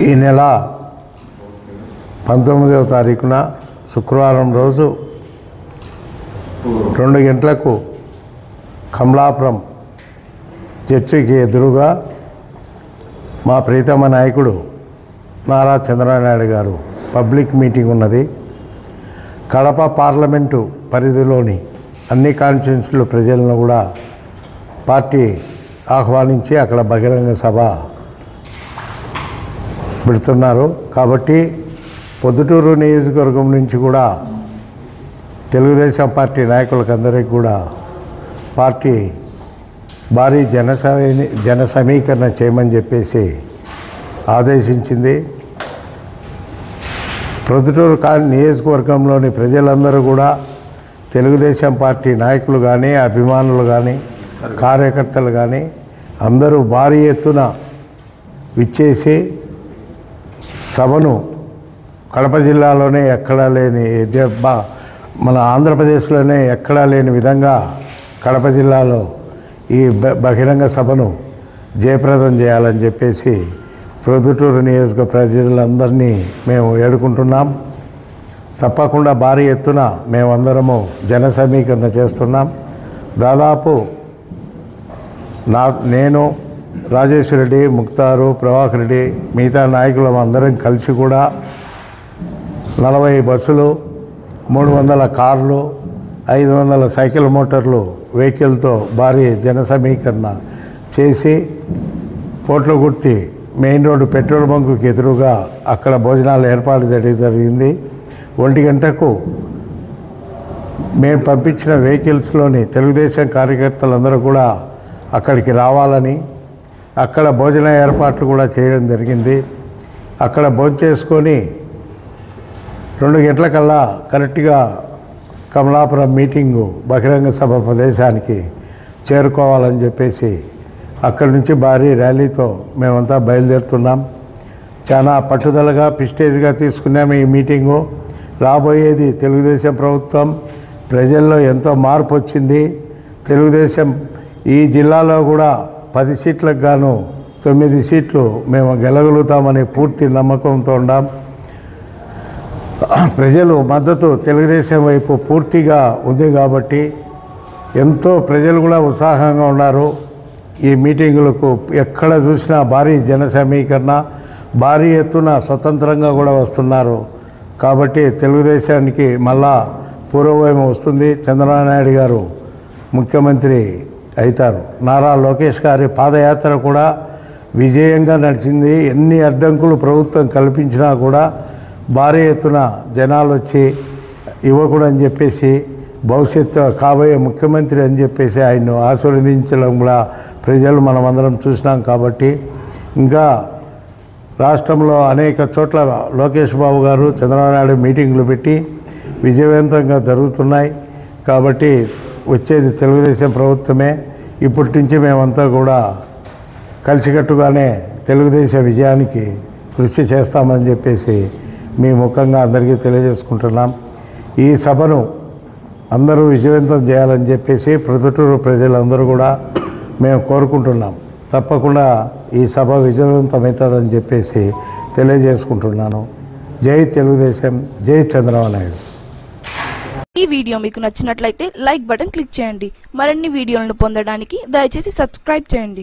ఈ నెల 19వ తారీఖున శుక్రవారం రోజు 2 గంటలకు కమలాపురం చర్చికి ఎదురుగా మా ప్రీతమ నాయకుడు నారా చంద్రబాబు నాయుడు గారు పబ్లిక్ మీటింగ్ ఉన్నది. కడప పార్లమెంటు పరిధిలోని అన్ని కాన్స్టిట్యున్సీల ప్రజలను కూడా పార్టీ ఆహ్వానించి అక్కడ బహిరంగ సభ పెడుతున్నారు. కాబట్టి పొద్దుటూరు నియోజకవర్గం నుంచి కూడా తెలుగుదేశం పార్టీ నాయకులకందరికీ కూడా పార్టీ భారీ జన సమీకరణ చేయమని చెప్పేసి ఆదేశించింది. పొద్దుటూరు నియోజకవర్గంలోని ప్రజలందరూ కూడా తెలుగుదేశం పార్టీ నాయకులు కానీ అభిమానులు కానీ కార్యకర్తలు కానీ అందరూ భారీ ఎత్తున విచ్చేసి సభను కడప జిల్లాలోనే ఎక్కడా లేని మన ఆంధ్రప్రదేశ్లోనే ఎక్కడా లేని విధంగా కడప జిల్లాలో ఈ బహిరంగ సభను జయప్రదం చేయాలని చెప్పేసి ప్రొద్దుటూరు నియోజక ప్రజలందరినీ మేము వేడుకుంటున్నాం. తప్పకుండా భారీ ఎత్తున మేమందరము జన సమీకరణ చేస్తున్నాం. దాదాపు నేను రాజేశ్వర రెడ్డి, ముక్తారు, ప్రభాకర్ రెడ్డి, మిగతా నాయకులం అందరం కలిసి కూడా 40 బస్సులు, 300 కార్లు, 500 సైకిల్ మోటార్లు వెహికల్తో భారీ జన సమీకరణ చేసి పోట్లగుర్తి మెయిన్ రోడ్డు పెట్రోల్ బంకుకి ఎదురుగా అక్కడ భోజనాలు ఏర్పాటు చేయడం జరిగింది. 1 గంటకు మేము పంపించిన వెహికల్స్లోని తెలుగుదేశం కార్యకర్తలందరూ కూడా అక్కడికి రావాలని అక్కడ భోజన ఏర్పాట్లు కూడా చేయడం జరిగింది. అక్కడ భోంచేసుకొని 2 గంటలకల్లా కరెక్ట్గా కమలాపురం మీటింగు బహిరంగ సభ ప్రదేశానికి చేరుకోవాలని చెప్పేసి అక్కడి నుంచి భారీ ర్యాలీతో మేమంతా బయలుదేరుతున్నాం. చాలా పట్టుదలగా ప్రెస్టేజ్గా తీసుకున్నాము ఈ మీటింగు. రాబోయేది తెలుగుదేశం ప్రభుత్వం, ప్రజల్లో ఎంతో మార్పు వచ్చింది. తెలుగుదేశం ఈ జిల్లాలో కూడా 10 సీట్లకు గాను 9 సీట్లు మేము గెలగలుగుతామని పూర్తి నమ్మకంతో ఉన్నాం. ప్రజలు మద్దతు తెలుగుదేశం వైపు పూర్తిగా ఉంది కాబట్టి ఎంతో ప్రజలు కూడా ఉత్సాహంగా ఉన్నారు. ఈ మీటింగులకు ఎక్కడ చూసినా భారీ జన సమీకరణ, భారీ ఎత్తున స్వతంత్రంగా కూడా వస్తున్నారు. కాబట్టి తెలుగుదేశానికి మళ్ళా పూర్వవైపు వస్తుంది. చంద్రబాబు నాయుడు గారు ముఖ్యమంత్రి అవుతారు. నారా లోకేష్ గారి పాదయాత్ర కూడా విజయంగా నడిచింది. ఎన్ని అడ్డంకులు ప్రభుత్వం కల్పించినా కూడా భారీ ఎత్తున జనాలు వచ్చి యువకుడు అని చెప్పేసి భవిష్యత్తు కాబోయే ముఖ్యమంత్రి అని చెప్పేసి ఆయన్ను ఆశీర్వదించడం కూడా ప్రజలు మనమందరం చూసినాం. కాబట్టి ఇంకా రాష్ట్రంలో అనేక చోట్ల లోకేష్ బాబు గారు, చంద్రబాబు నాయుడు మీటింగులు పెట్టి విజయవంతంగా జరుగుతున్నాయి. కాబట్టి వచ్చేది తెలుగుదేశం ప్రభుత్వమే. ఇప్పటి నుంచి మేమంతా కూడా కలిసికట్టుగానే తెలుగుదేశం విజయానికి కృషి చేస్తామని చెప్పేసి మీ ముఖంగా అందరికీ తెలియజేసుకుంటున్నాం. ఈ సభను అందరూ విజయవంతం చేయాలని చెప్పేసి ప్రొద్దుటూరు ప్రజలందరూ కూడా మేము కోరుకుంటున్నాం. తప్పకుండా ఈ సభ విజయవంతమవుతుందని చెప్పేసి తెలియజేసుకుంటున్నాను. జై తెలుగుదేశం, జై చంద్రబాబు నాయుడు. ఈ వీడియో మీకు నచ్చినట్లయితే లైక్ బటన్ క్లిక్ చేయండి. మరిన్ని వీడియోలను పొందడానికి దయచేసి సబ్స్క్రైబ్ చేయండి.